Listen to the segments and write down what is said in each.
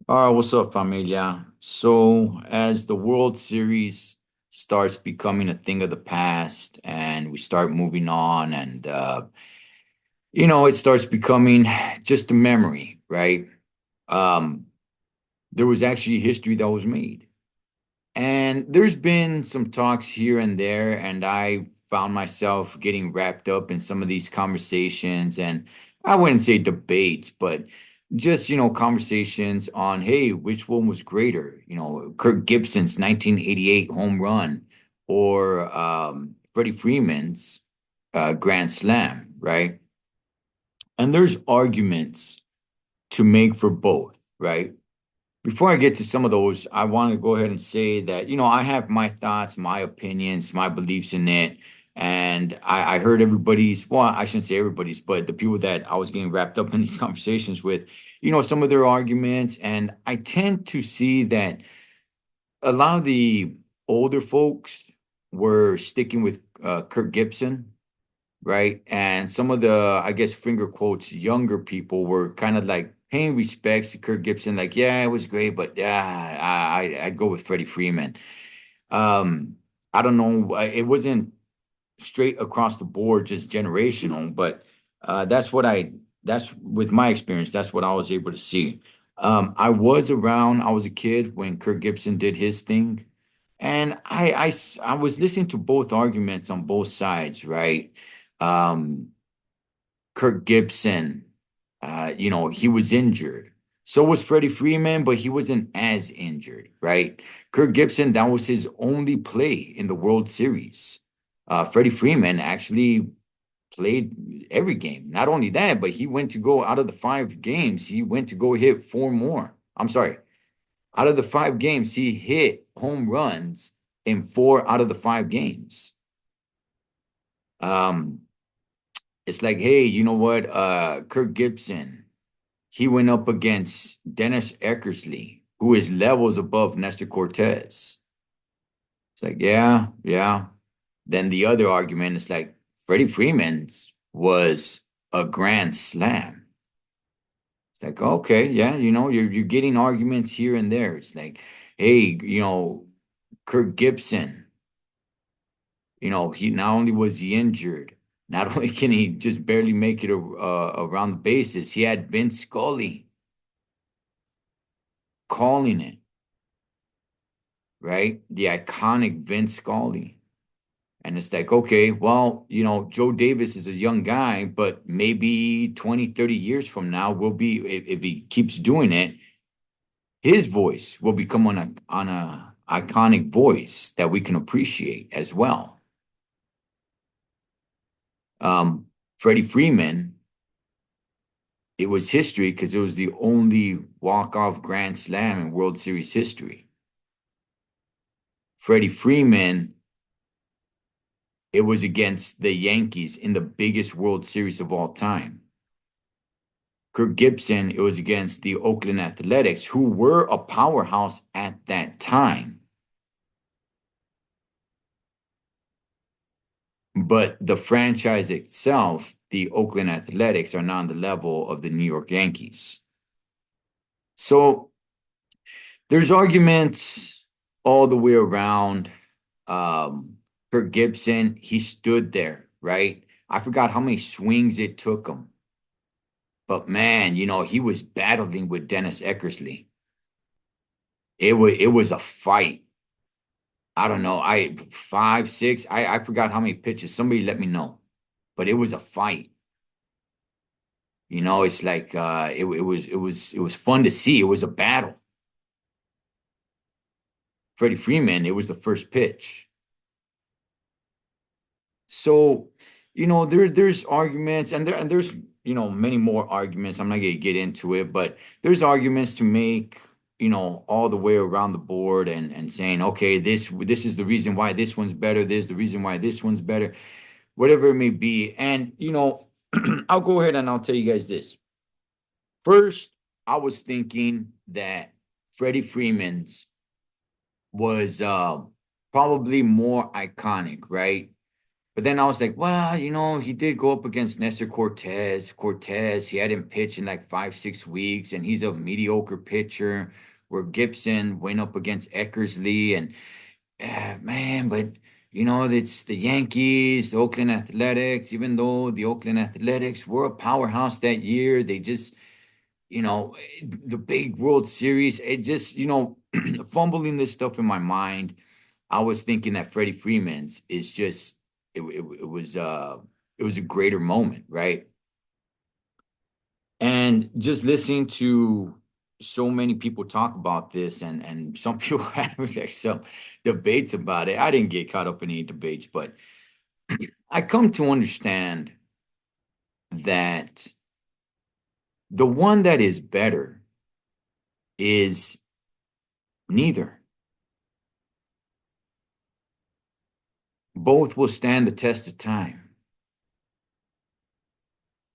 All right, what's up, familia? So, as the World Series starts becoming a thing of the past and we start moving on, and it starts becoming just a memory, right? Um, there was actually history that was made. And there's been some talks here and there, and I found myself getting wrapped up in some of these conversations, and I wouldn't say debates, but just, conversations on, hey, which one was greater? Kirk Gibson's 1988 home run or Freddie Freeman's grand slam, right? And there's arguments to make for both, right? Before I get to some of those, I want to go ahead and say that, I have my thoughts, my opinions, my beliefs in it. And I heard everybody's, well, I shouldn't say everybody's, but the people that I was getting wrapped up in these conversations with, some of their arguments. And I tend to see that a lot of the older folks were sticking with Kirk Gibson, right? And some of the, I guess, finger quotes, younger people were kind of like paying respects to Kirk Gibson, like, yeah, it was great, but yeah, I'd go with Freddie Freeman. Um, I don't know, it wasn't straight across the board, just generational, but that's with my experience, that's what I was able to see. I was a kid when Kirk Gibson did his thing. And I was listening to both arguments on both sides, right? Um, Kirk Gibson, he was injured. So was Freddie Freeman, but he wasn't as injured, right? Kirk Gibson, that was his only play in the World Series. Freddie Freeman actually played every game. Not only that, but he went to go out of the 5 games, he went to go hit 4 more. I'm sorry. Out of the 5 games, he hit home runs in 4 out of the 5 games. Um, it's like, hey, you know what? Kirk Gibson, he went up against Dennis Eckersley, who is levels above Nestor Cortez. It's like, yeah, yeah. Then the other argument is like Freddie Freeman's was a grand slam. It's like, okay, yeah, you're getting arguments here and there. It's like, hey, Kirk Gibson, he not only was he injured, not only can he just barely make it around the bases, he had Vince Scully calling it, right? The iconic Vince Scully. And it's like, okay, well, Joe Davis is a young guy, but maybe 20, 30 years from now will be, if he keeps doing it, his voice will become on a iconic voice that we can appreciate as well. Freddie Freeman, it was history because it was the only walk-off grand slam in World Series history. Freddie Freeman, it was against the Yankees in the biggest World Series of all time. Kirk Gibson, it was against the Oakland Athletics, who were a powerhouse at that time. But the franchise itself, the Oakland Athletics, are not on the level of the New York Yankees. So there's arguments all the way around. Kirk Gibson, he stood there, right? I forgot how many swings it took him. But man, he was battling with Dennis Eckersley. It was a fight. I don't know. I 5, 6. I forgot how many pitches. Somebody let me know. But it was a fight. It's like it was fun to see. It was a battle. Freddie Freeman, it was the first pitch. So, there's arguments and there's many more arguments. I'm not gonna get into it, but there's arguments to make, all the way around the board and saying, okay, this is the reason why this one's better, this is the reason why this one's better, whatever it may be. And I'll go ahead and I'll tell you guys this. First, I was thinking that Freddie Freeman's was probably more iconic, right? But then I was like, well, he did go up against Nestor Cortez. Cortez, he hadn't pitched in like 5, 6 weeks, and he's a mediocre pitcher. Where Gibson went up against Eckersley, and man, but it's the Yankees, the Oakland Athletics. Even though the Oakland Athletics were a powerhouse that year, they just, the big World Series, it just, fumbling this stuff in my mind. I was thinking that Freddie Freeman's is just it was a greater moment, right? And just listening to so many people talk about this, and some people have like some debates about it. I didn't get caught up in any debates, but I come to understand that the one that is better is neither. Both will stand the test of time.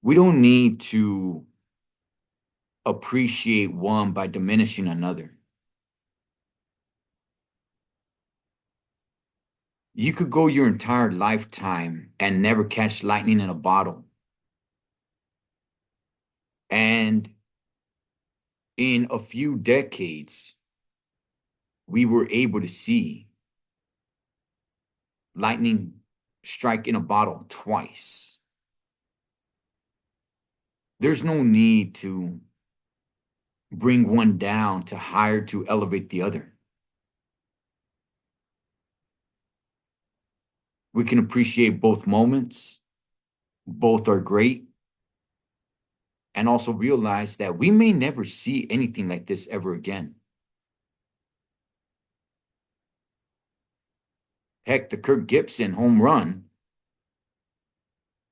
We don't need to appreciate one by diminishing another. You could go your entire lifetime and never catch lightning in a bottle. And in a few decades, we were able to see lightning strike in a bottle twice. There's no need to bring one down to higher to elevate the other. We can appreciate both moments. Both are great. And also realize that we may never see anything like this ever again. Heck, the Kirk Gibson home run,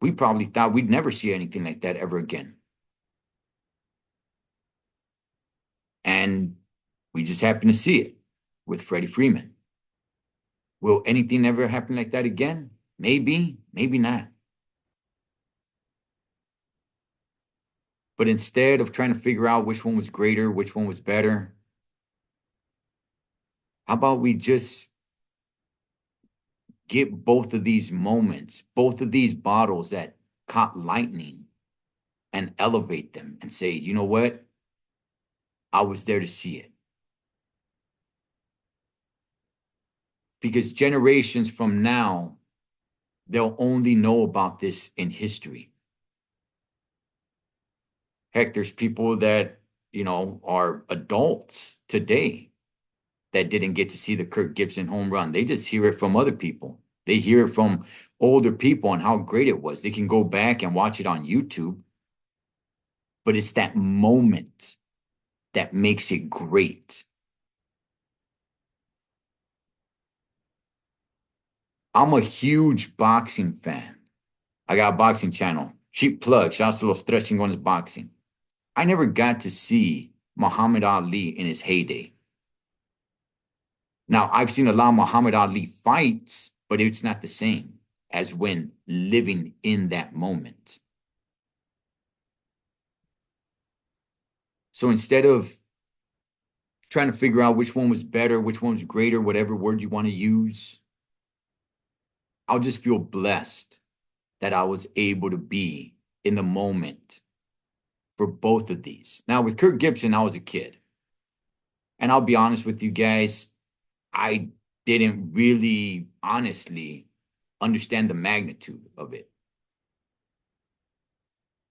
we probably thought we'd never see anything like that ever again. And we just happened to see it with Freddie Freeman. Will anything ever happen like that again? Maybe, maybe not. But instead of trying to figure out which one was greater, which one was better, how about we just get both of these moments, both of these bottles that caught lightning, and elevate them and say, you know what? I was there to see it. Because generations from now, they'll only know about this in history. Heck, there's people that, are adults today that didn't get to see the Kirk Gibson home run. They just hear it from other people. They hear it from older people and how great it was. They can go back and watch it on YouTube. But it's that moment that makes it great. I'm a huge boxing fan. I got a boxing channel. Cheap plug. Shouts to Los Tres Chingones Boxing. I never got to see Muhammad Ali in his heyday. Now, I've seen a lot of Muhammad Ali fights, but it's not the same as when living in that moment. So instead of trying to figure out which one was better, which one was greater, whatever word you want to use, I'll just feel blessed that I was able to be in the moment for both of these. Now, with Kirk Gibson, I was a kid. And I'll be honest with you guys, I didn't really honestly understand the magnitude of it.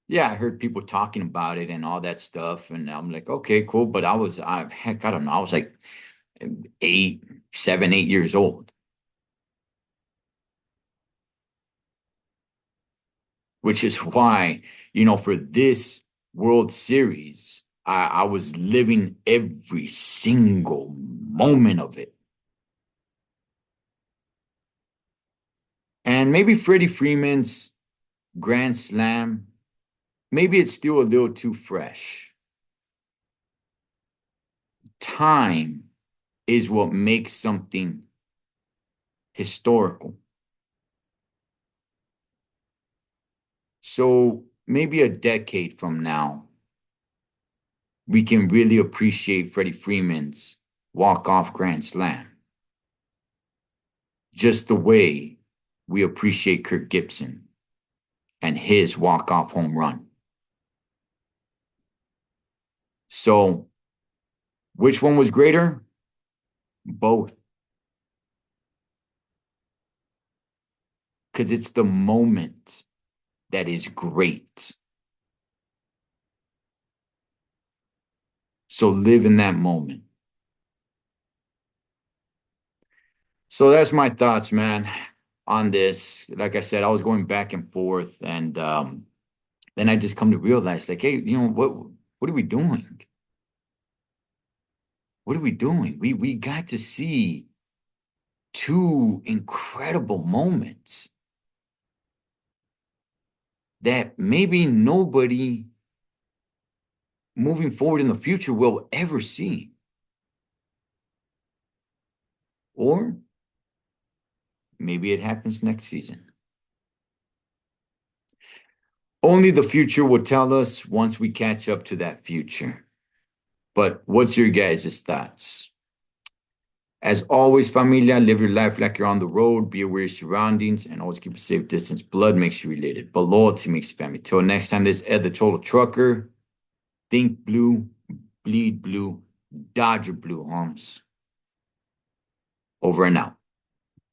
Yeah, I heard people talking about it and all that stuff, and I'm like, okay, cool. But I don't know, I was like 7, 8 years old. Which is why, for this World Series, I was living every single moment of it. And maybe Freddie Freeman's Grand Slam, maybe it's still a little too fresh. Time is what makes something historical. So maybe a decade from now, we can really appreciate Freddie Freeman's walk-off Grand Slam. Just the way we appreciate Kirk Gibson and his walk-off home run. So, which one was greater? Both. Because it's the moment that is great. So live in that moment. So that's my thoughts, man, on this. Like I said, I was going back and forth, and then I just come to realize, like, hey, what are we doing? What are we doing? We got to see two incredible moments that maybe nobody moving forward in the future will ever see. Or maybe it happens next season. Only the future will tell us once we catch up to that future. But what's your guys' thoughts? As always, familia, live your life like you're on the road, be aware of your surroundings, and always keep a safe distance. Blood makes you related, but loyalty makes you family. Till next time, this is Ed the Thecholotrucker. Think blue, bleed blue, Dodger blue, Holmes. Over and out.